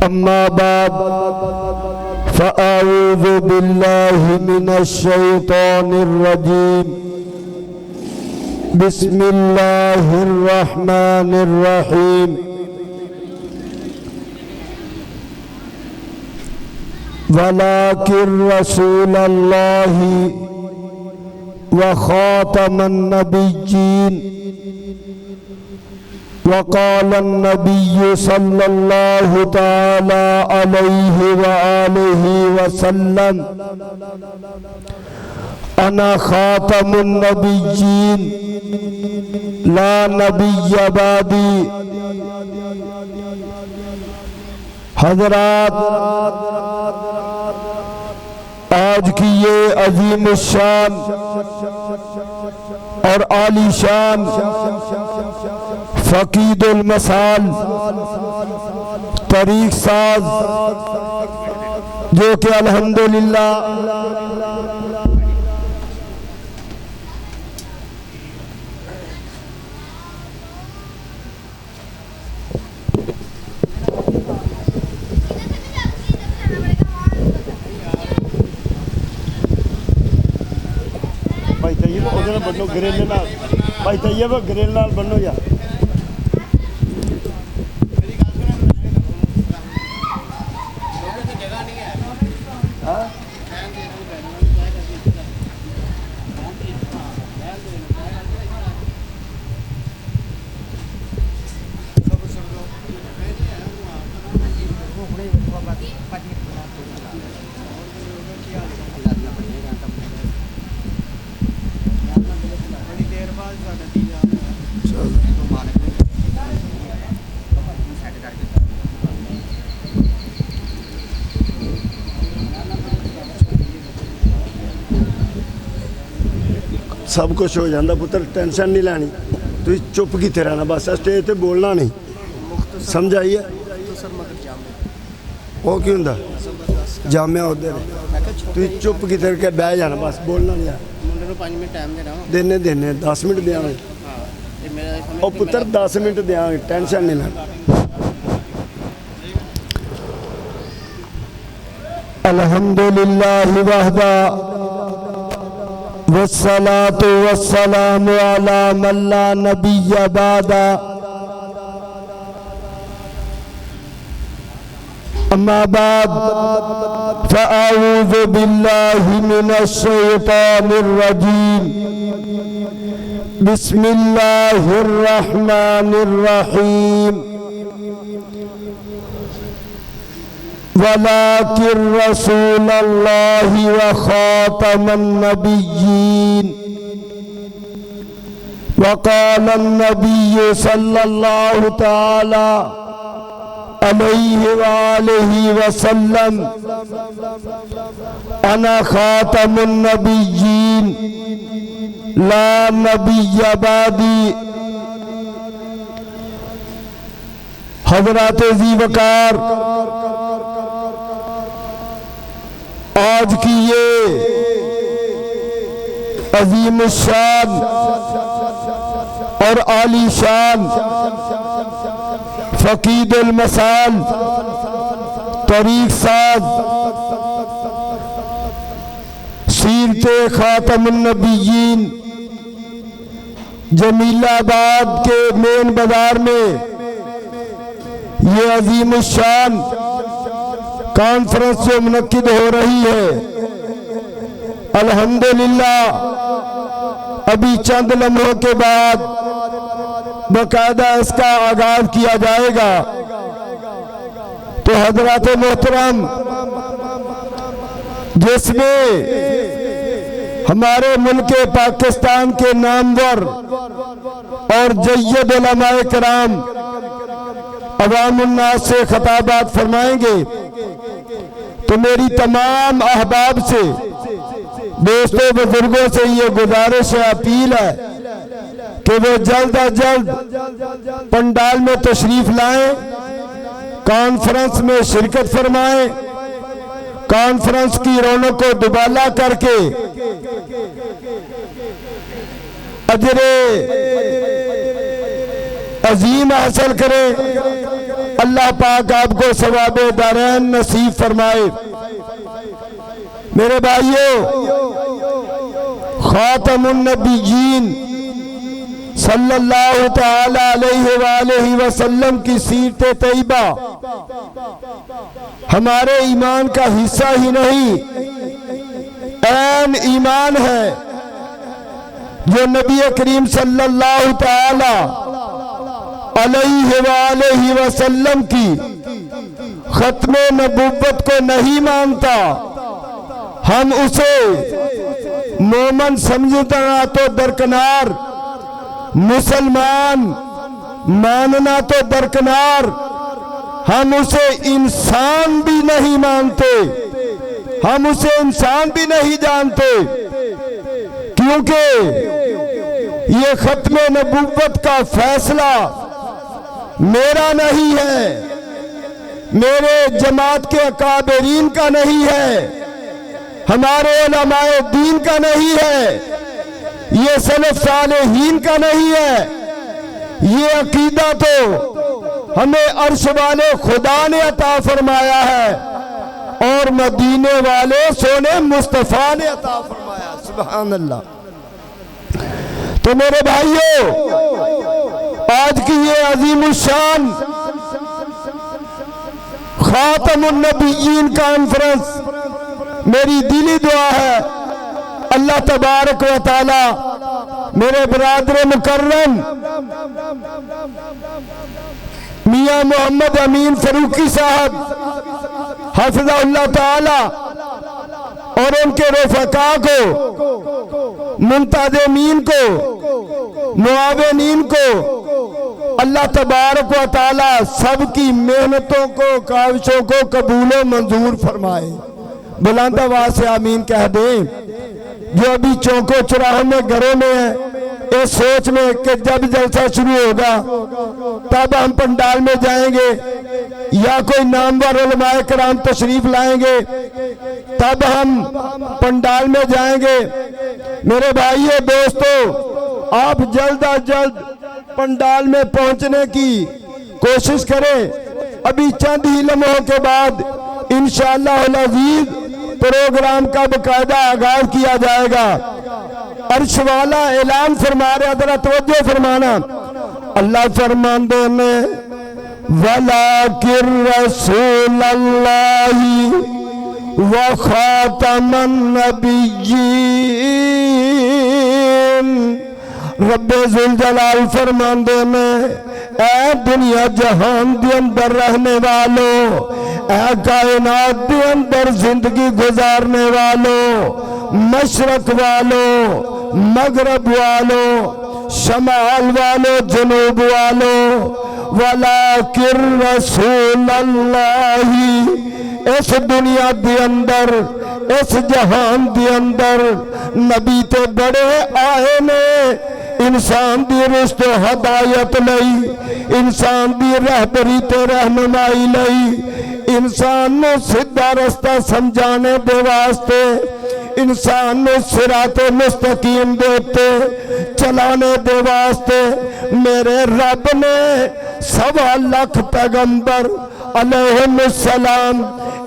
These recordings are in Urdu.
أما بعد فأعوذ بالله من الشيطان الرجيم بسم الله الرحمن الرحيم ولكن رسول الله وخاتم النبيين وقال النبي صلى الله تعالى عليه وآله وسلم أنا خاتم النبيين لا نبي بعدي. حضرات، آج کی یہ عظیم الشان اور عالی شان فقید المثال طریق ساز جو کہ الحمدللہ بھائی طیب ادھر بنو گریل نال، بھائی طیب گریل نال بنو یا سب کچھ ہو جاتا پتر، ٹینشن نہیں لینی، تو چپ کیتے رہنا، بس اسٹیج تے بولنا نہیں، سمجھ آئی ہے؟ وہ کیوں ہوندا جامعہ ادھر تو چپ کیتے رہ کے بہ جانا، بس بولنا نہیں ہے۔ دینے 10 منٹ دیاں گے، او پتر 10 منٹ دیاں گے، ٹینشن نہیں لینا۔ الحمدللہ وحدہ والصلاة والسلام على من لا نبي بعده. أما بعد فأعوذ بالله من الشيطان الرجيم بسم الله الرحمن الرحيم ولكن رسول الله وخاتم النبيين وقال النبي صلى الله تعالى عليه وآله وسلم أنا خاتم النبيين لا نبي بعدي. حضرات ذی وقار، آج کی یہ عظیم الشان اور عالی شان فقید المثال طریق ساز سیرت خاتم النبیین جمیل آباد کے مین بازار میں یہ عظیم الشان کانفرنس جو منعقد ہو رہی ہے، الحمدللہ ابھی چند لمحوں کے بعد باقاعدہ اس کا آغاز کیا جائے گا۔ تو حضرات محترم، جس میں ہمارے ملک پاکستان کے نامور اور جید علماء کرام عوام الناس سے خطابات فرمائیں گے، تو میری تمام احباب سے، دوستوں بزرگوں سے یہ گزارش ہے، اپیل ہے کہ وہ جلد از جلد پنڈال میں تشریف لائیں، کانفرنس میں شرکت فرمائیں، کانفرنس کی رونق کو دوبالا کر کے اجر عظیم حاصل کریں۔ اللہ پاک آپ کو ثواب دارین نصیب فرمائے۔ میرے بھائیو، خاتم النبیین صلی اللہ تعالی علیہ وآلہ وسلم کی سیرت طیبہ ہمارے ایمان کا حصہ ہی نہیں، عین ایمان ہے، جو نبی کریم صلی اللہ تعالی علیہ وآلہ وسلم کی ختم نبوت کو نہیں مانتا، ہم اسے مومن سمجھنا تو درکنار، مسلمان ماننا تو درکنار، ہم اسے انسان بھی نہیں مانتے، ہم اسے انسان بھی نہیں جانتے، کیونکہ یہ ختم نبوت کا فیصلہ میرا نہیں ہے، میرے جماعت کے اکابرین کا نہیں ہے، ہمارے علماء دین کا نہیں ہے، یہ سلف صالحین کا نہیں ہے، یہ عقیدہ تو ہمیں عرش والے خدا نے عطا فرمایا ہے اور مدینے والے سونے مصطفیٰ نے عطا فرمایا۔ سبحان اللہ۔ تو میرے بھائیو، آج کی یہ عظیم الشان خاتم النبیین کانفرنس میری دلی دعا ہے، اللہ تبارک و تعالی میرے برادر مکرم میاں محمد امین فاروقی صاحب حفظہ اللہ تعالی اور ان کے رفقا کو، منتظمین کو، معاونین کو، اللہ تبارک و تعالی سب کی محنتوں کو، کاوشوں کو قبول و منظور فرمائے۔ بلند آواز سے آمین کہہ دیں۔ جو ابھی چوکوں چراہوں میں گھروں میں ہیں، اس سوچ میں کہ جب جلسہ شروع ہوگا تب ہم پنڈال میں جائیں گے یا کوئی نامور علماء کرام تشریف لائیں گے تب ہم پنڈال میں جائیں گے۔ میرے بھائیو دوستو، آپ جلد از جلد پنڈال میں پہنچنے کی کوشش کریں۔ ابھی چند ہی لمحوں کے بعد انشاءاللہ العزیز پروگرام کا باقاعدہ آغاز کیا جائے گا۔ عرش والا اعلان فرما رہا، ذرا توجہ فرمانا۔ اللہ فرماندے نے وَلَٰكِن رَّسُولَ اللَّهِ وَخَاتَمَ النَّبِيِّينَ۔ رب ذوالجلال فرماندے نے اے دنیا جہان دے اندر رہنے والوں، اے کائنات دے اندر زندگی گزارنے والوں، مشرق والوں، مغرب والوں، شمال والوں، جنوب والوں، وَلَٰكِن رَّسُولَ اللَّهِ، اس دنیا دے اندر، اس جہان دے اندر نبی تے بڑے آئے نے انسان دی رشت و ہدایت لئی، انسان دی رہبری تے رہنمائی لئی، انسان نو سیدھا رستہ سمجھانے دے واسطے، انسان نو صراط مستقیم دیتے چلانے دے واسطے میرے رب نے 1.25 لاکھ پیغمبر علیہم السلام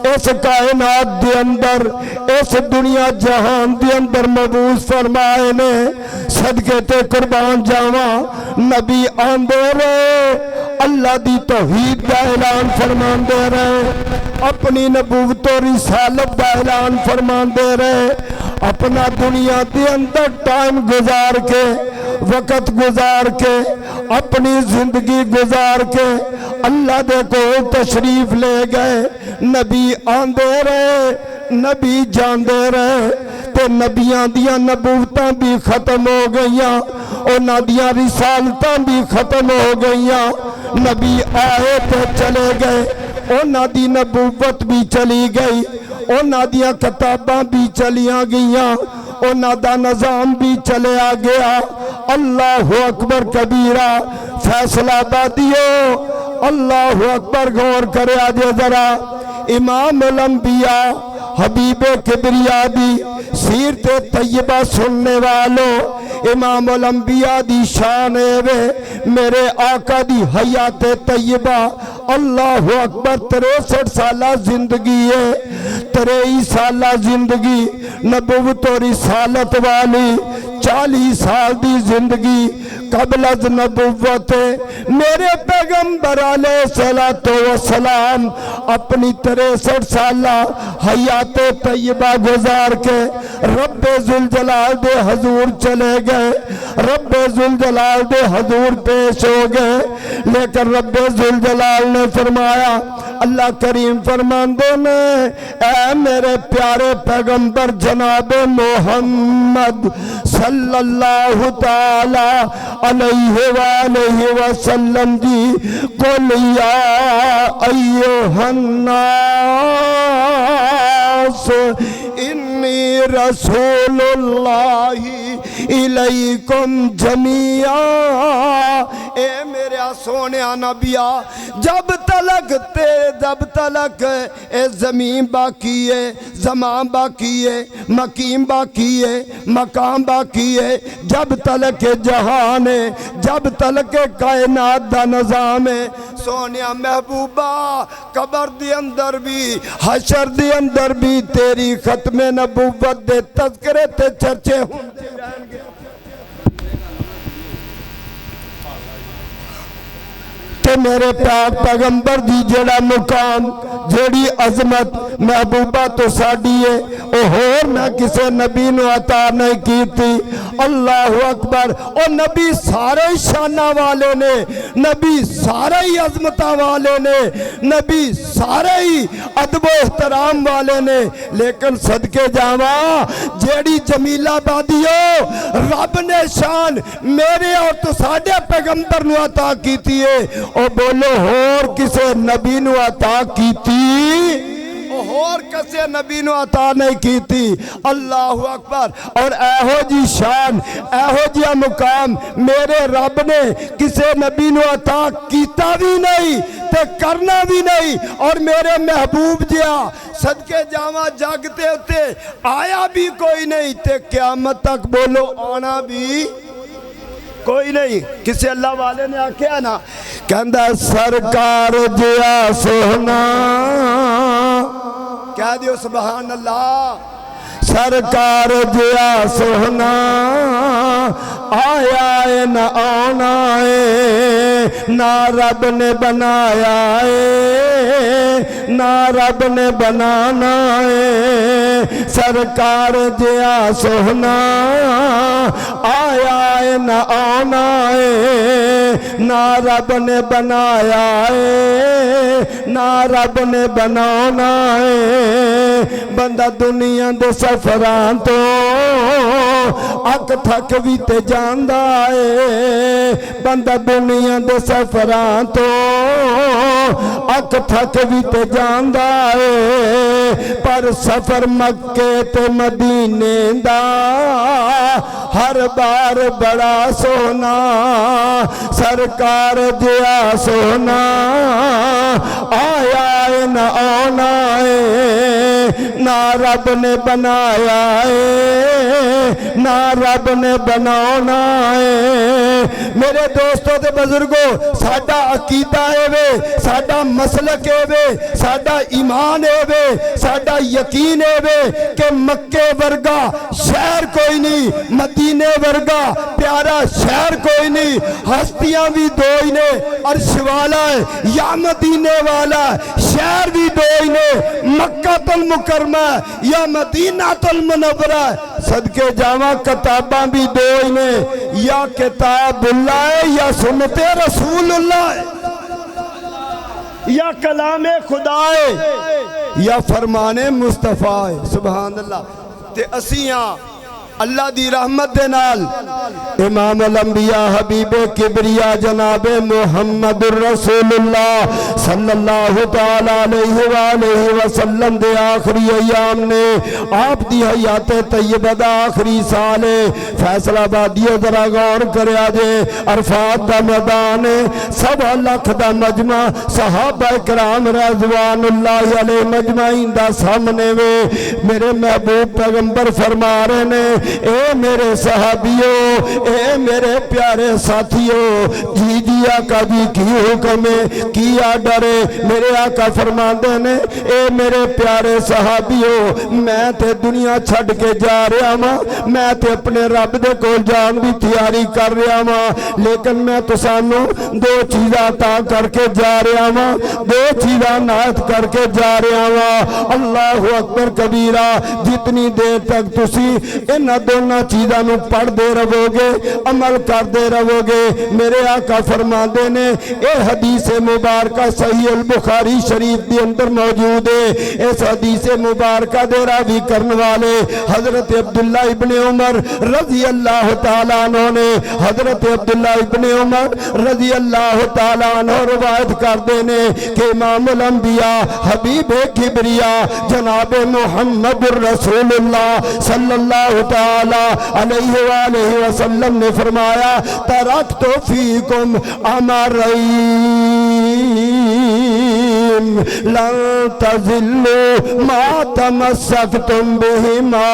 اس کائنات دے اندر، اس دنیا جہان دے اندر مبعوث فرمائے نے۔ صدقے تے قربان جاواں نبی آندے رہے، اللہ دی توحید دا اعلان فرمان دے رہے، اپنی نبوت و رسالت دا اعلان فرمان دے رہے، اپنا دنیا دے اندر ٹائم گزار کے، وقت گزار کے، اپنی زندگی گزار کے اللہ دے کو تشریف لے گئے۔ نبی آندے رہے، نبی جاندے رہے، تے نبیاں دیاں نبوتاں بھی ختم ہو گئیاں، انہاں دیاں رسالتاں بھی ختم ہو گئیاں۔ نبی آئے تے چلے گئے، انہاں دی نبوت بھی چلی گئی، انہاں دیاں کتاباں بھی چلیاں گئیاں، انہاں دا نظام بھی چلیا گیا۔ اللہ اکبر کبیرہ، فیصلہ دادیو، اللہ اکبر، غور کرے آجے ذرا۔ امام الانبیاء حبیب کبریا دی سیرت طیبہ سننے والوں، امام الانبیاء دی شان ہے میرے آقا دی حیات طیبہ اللہ اکبر 63 سالہ زندگی ہے 23 سالہ زندگی نبوت و رسالت والی 40 سال دی زندگی قبل از نبوت میرے پیغمبر علیہ السلام اپنی 63 سالہ حیات طیبہ گزار کے رب ذوالجلال دے حضور چلے گئے رب ذوالجلال دے حضور پیش ہو گئے لیکن رب ذوالجلال نے فرمایا اللہ کریم فرماندے نے اے میرے پیارے پیغمبر جناب محمد صلی اللہ تعالی علیہ وآلہ وسلم جی قل یا ایوہ الناس انی رسول اللہ الیکم جمیعا اے میرے سونے نبیا جب تلک اے زمین باقی ہے زمان باقی ہے مقیم باقی ہے مقام باقی ہے جب تلک جہان ہے جب تلک کائنات دا نظام ہے سونیا محبوبہ قبر دی اندر بھی حشر دی اندر بھی تیری ختم نبوت دے تذکرے تے چرچے ہوندے رہن گے کہ میرے پاک پیغمبر دی جڑا مقام جڑی عظمت محبوبہ تو ساڑی ہے اور میں کسے نبی نو عطا نہیں کی تھی اللہ اکبر اور نبی سارے شانہ والے نے نبی سارے ہی عظمتہ والے نے نبی سارے ہی ادب و احترام والے نے لیکن صدقے جاواں جیڑی جمیل آبادیو رب نے شان میرے اور تو ساڑے پیغمبر نو عطا کی تھی ہے اور بولو اور کسے نبی نو عطا کی تھی اور کسے نبی نو عطا نہیں کی تھی اللہ اکبر اور ایہو جی شان ایہو جی مقام میرے رب نے کسے نبی نو عطا کیتا بھی نہیں تے کرنا بھی نہیں اور میرے محبوب جیا صدقے جاواں جاگتے ہوتے آیا بھی کوئی نہیں تے قیامت تک بولو آنا بھی کوئی نہیں کسی اللہ والے نے آکھیا نا کہندہ سرکار جیا سونا کہہ دیو سبحان اللہ سرکار جیا سونا آیا ہے نہ آنا ہے نہ رب نے بنایا ہے نہ رب نے بنانا ہے سرکار جیا سونا آیا ہے نہ آنا ہے نہ رب نے بنایا ہے نہ رب نے بنانا ہے بندہ دنیا دے سفران تو اک تھک بھی تے جاندہ ہے بندہ دنیا دے سفران تو اک تھک بھی تے جاندہ ہے پر سفر مکے تے مدینے دا ہر بار بڑا سونا سرکار جیا سونا آیا ہے نہ آنا ہے نہ رب نے بنایا ہے نہ رب نے بنانا ہے میرے دوستوں تے بزرگوں ساڈا عقیدہ ہے وے ساڈا مسلک ہے وے ساڈا ایمان ہے وے ساڈا یقین ہے وے کہ مکے ورگا شہر کوئی نہیں مدینے ورگا پیارا شہر کوئی نہیں ہستیاں بھی دو ہی نے عرش والا ہے یا مدینے والا ہے شہر بھی دو ہی نے مکہ المکرمہ یا مدینہ المنورہ صدقے جاواں کتاباں بھی دو ہی نے یا کتاب اللہ ہے یا سنت رسول اللہ ہے یا کلام خدا ہے یا فرمان مصطفیٰ ہے سبحان اللہ تے اسیاں اللہ دی رحمت دے نال امام الانبیاء حبیب کبریا جناب محمد الرسول اللہ صلی اللہ تعالی علیہ وآلہ وسلم دے آخری ایام نے آپ دی حیات طیبہ دا آخری سال فیصلہ آبادیو ذرا غور کریا جے عرفات دا میدان 1.25 لاکھ دا مجمع صحابہ کرام رضوان اللہ علیہ مجمعین دا سامنے وے میرے محبوب پیغمبر فرما رہے نے اے میرے صحابیوں، اے میرے پیارے ساتھیوں، جی جی آقا جی کی حکم ہے، کی آرڈر ہے۔ میرے آقا فرماندے نے اے میرے پیارے صحابیوں، میں تے دنیا چھڑ کے جا رہا ہاں، میں تے اپنے رب دے کول جان دی تیاری کر رہا ہاں، لیکن میں تسانوں دو چیزاں عطا کر کے جا رہا ہاں، دو چیزاں عنایت کر کے جا رہا ہاں۔ اللہ اکبر کبیرہ، جتنی دیر تک تسی انہاں دونوں چیزاں نو پڑھ دے رہو گے، عمل کر دے رہو گے، میرے آقا فرماندے نے اے حدیث مبارکہ صحیح البخاری شریف دی اندر موجود ہے۔ اس حدیث مبارکہ دے راوی کرنے والے حضرت عبداللہ ابن عمر رضی اللہ تعالیٰ عنہ نے، حضرت عبداللہ ابن عمر رضی اللہ تعالیٰ عنہ روایت کر دینے کہ امام الانبیاء حبیب کبریاء جناب محمد الرسول اللہ صلی اللہ تعالیٰ علیہ وآلہ وسلم نے فرمایا ترکت فیکم امرین لن تزلوا ما تمسکتم بہما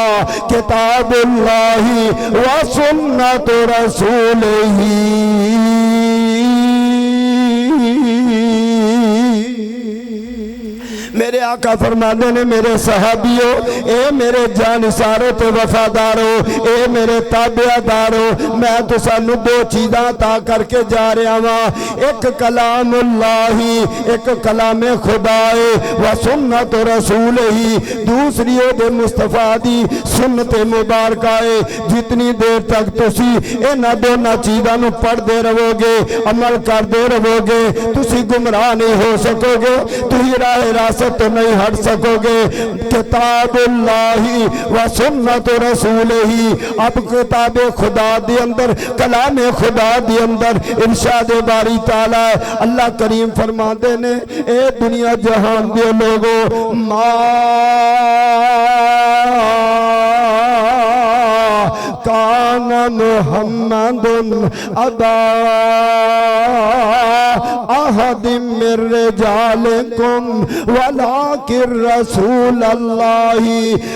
کتاب اللہ و سنت رسولہ۔ میرے آقا فرمانے نے میرے صحابیوں، اے میرے جانثاروں تے وفاداروں، اے میرے تابعداروں، میں تو سانو دو چیزاں عطا کر کے جا رہا ہوں، ایک کلام اللہ، ایک کلام خدا و سنت رسول ہی، دوسری دے مصطفیٰ دی سنت مبارکہ ہے۔ جتنی دیر تک تسی انہاں دونوں چیزاں نو پڑھ دے رہو گے، عمل کر دے رہو گے، تسی گمراہ نہیں ہو سکو گے، تسی راہ راست تو نہیں ہٹ سکو گے۔ کتاب اللہ و سنت رسول ہی، اب کتاب خدا دی اندر، کلام خدا دی اندر ارشاد باری تعالی اللہ کریم فرما دے نے اے دنیا جہان دے لوگو ما کان محمد ابا احد من رجالکم ولکن رسول اللہ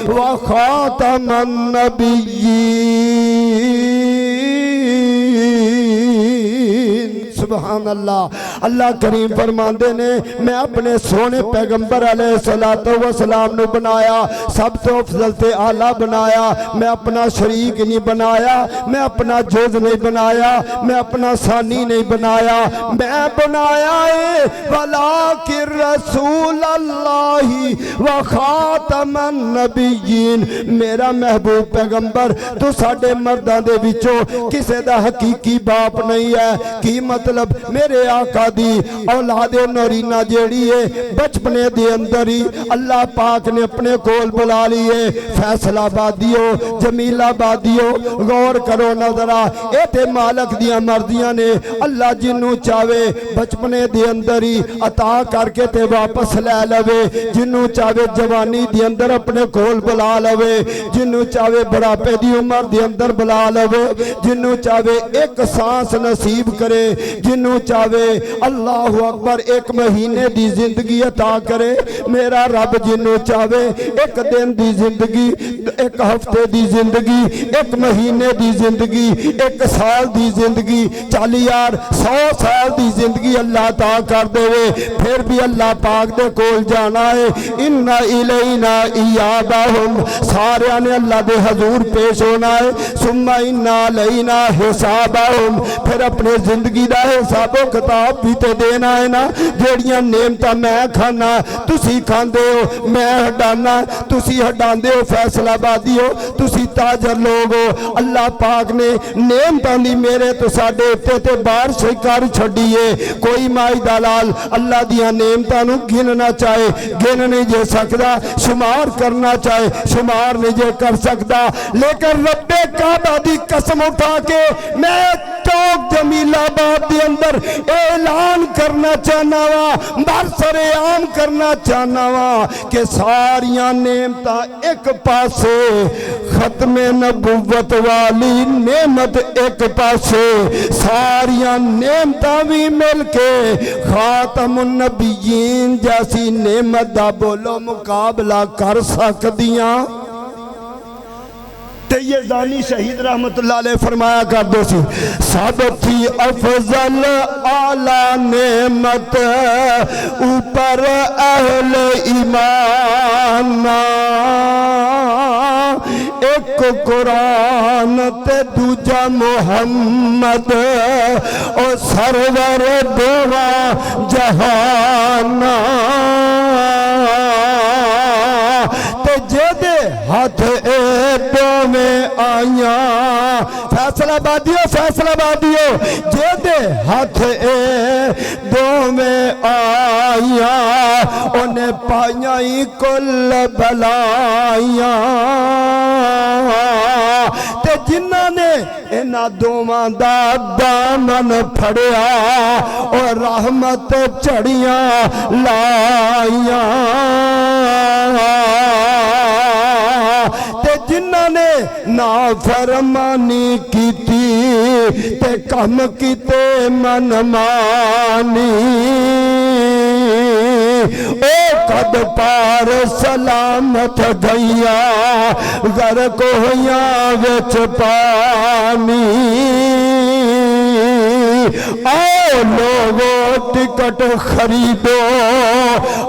وخاتم النبیین۔ سبحان اللہ۔ اللہ کریم فرماندے نے میں اپنے سونے پیغمبر علیہ السلام نے بنایا، سب تو افضل تے اعلیٰ بنایا، میں اپنا شریک نہیں بنایا، میں اپنا جز نہیں بنایا، میں اپنا ثانی نہیں بنایا، میں بنایا ہے ولیکن رسول اللہ و خاتم النبیین۔ میرا محبوب پیغمبر تو ساڑھے مردان دے وچوں کسے دا حقیقی باپ نہیں ہے۔ کی مطلب میرے آقا دی اولاد نورینہ جیڑی ہے بچپنے دی اندر ہی اللہ پاک نے اپنے کول بلا لیے۔ فیصلہ آبادیو، جمیل آبادیو، غور کرو نظرہ، اے تے مالک دیاں مرضیاں نے اللہ جنوں چاہے بچپنے دی اندر ہی عطا کر کے تے واپس لے لوے، جنوں چاہے جوانی دی اندر اپنے کول بلا لوے، جنوں چاہے بڑھاپے دی عمر دی اندر بلا لوے، جنوں چاہے ایک سانس نصیب کرے، جنوں چاہے اللہ اکبر ایک مہینے دی زندگی عطا کرے۔ میرا رب جنوں چاہے ایک دن دی زندگی، ایک ہفتے دی زندگی، ایک مہینے دی زندگی، ایک سال دی زندگی، 40 100 سال دی زندگی اللہ عطا کر دے، پھر بھی اللہ پاک دے کول جانا ہے۔ اِنَّ إِلَيْنَا إِيَابَهُمْ، سارے نے اللہ دے حضور پیش ہونا ہے۔ ثُمَّ إِنَّ عَلَيْنَا حِسَابَهُمْ، پھر اپنے زندگی دا حساب و کتاب بھی تے دینا ہے نا۔ جیڑیاں نعمتاں میں کھانا تسی کھاندے ہو، میں ہڈانا تسی ہڈاندے ہو، فیصلہ آبادی ہو تسی تاجر لوگ ہو۔ اللہ پاک نے نعمتاں دی میرے تو ساڈے اتے تے بار سے کر چھڑیے۔ کوئی مائی دلال اللہ دیاں نعمتاں نو گننا چاہے گن نہیں جے سکدا، شمار کرنا چاہے شمار نہیں جے کر سکدا، لیکن رب کعبہ دی قسم اٹھا کے میں چوک جمیل آباد دی اندر اعلان کرنا چاہنا وا، برسر عام کرنا چاہنا وا کہ ساریاں نعمتاں ایک پاسے، ختم نبوت والی نعمت ایک پاسے، ساریاں نعمتاں بھی مل کے خاتم النبیین جیسی نعمت دا بولو مقابلہ کر سکدیاں؟ تے یزدانی شہید رحمت اللہ علیہ فرمایا کردے سی سب تھی افضل اعلیٰ نعمت اوپر اہل ایمان ایک قرآن تے دوجا محمد او سرور دوواں جہان تے جدے ہاتھ اے دو میں آیاں فیصلہ آبادیو جدے ہاتھ اے دو میں آیاں انہیں پائیاں ہی کل بلائیاں تے جنہ نے انہاں دوواں دا دامن پھڑیا اور رحمت چڑیاں لائیاں تے جنہ نے نافرمانی کیتی تے کم کیتے من مانی او قد پار سلامت گئیا غرق ہویاں وچ پانی آؤ لوگو ٹکٹ خریدو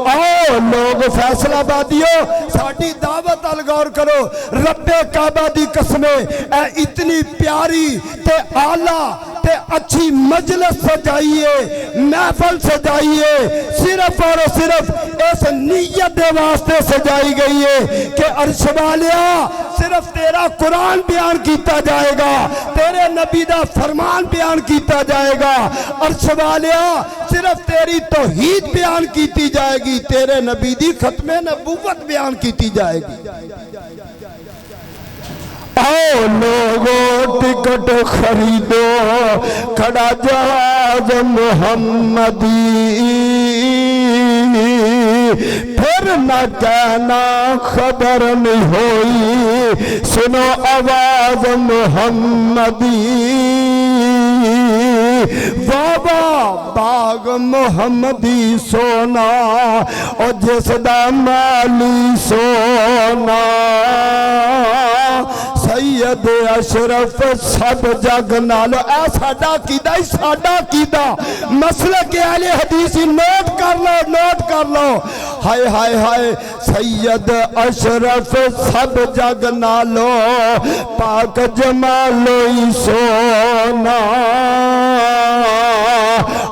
آؤ لوگ فیصلہ آبادیو ساڑھی دعوت الگور کرو رب کعبہ دی قسمیں اے اتنی پیاری تے آلہ تے اچھی مجلس سجائیے محفل سجائیے صرف اور صرف اس نیت دے واسطے سجائی گئی ہے کہ عرش والیا صرف تیرا قرآن بیان کیتا جائے گا تیرے نبی دا فرمان بیان کیتا جائے گا عرش والیا صرف تیری توحید بیان کیتی جائے گی تیرے نبی دی ختم نبوت بیان کیتی جائے گی آؤ لوگو ٹکٹ خریدو کھڑا جہاز محمدی پھر نہ کہنا خبر نہیں ہوئی سنو آواز محمدی بابا باغ محمدی سونا اور جس دا مالی سونا سید اشرف سب جگ نالو اے ساڈا کیدا مسلک اہل حدیثی نوٹ کر لو ہائے ہائے ہائے سید اشرف سب جگ نالو پاک جمالوئی سونا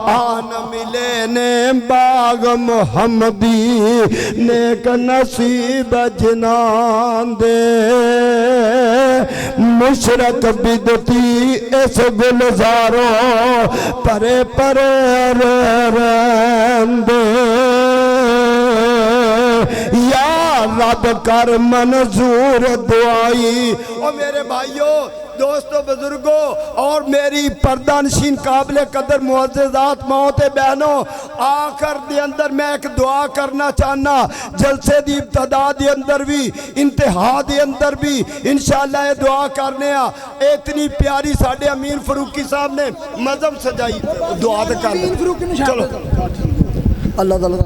آن ملے نے باغ محمدی نیک نصیب جنان دے مشرق بدتی اس گلزاروں پرے رہندے یا رب کر منظور دعائی اور میرے بھائیوں دوستو بزرگوں اور میری پردہ نشین قابل قدر معززات ماؤں بہنوں آخر دی اندر میں ایک دعا کرنا چاہنا جلسے دی ابتدا دی اندر بھی انتہا دی اندر بھی انشاءاللہ یہ دعا کرنے اتنی پیاری ساڑھے امین فروقی صاحب نے مذہب سجائی دعا دے کرنے چلو اللہ تعالیٰ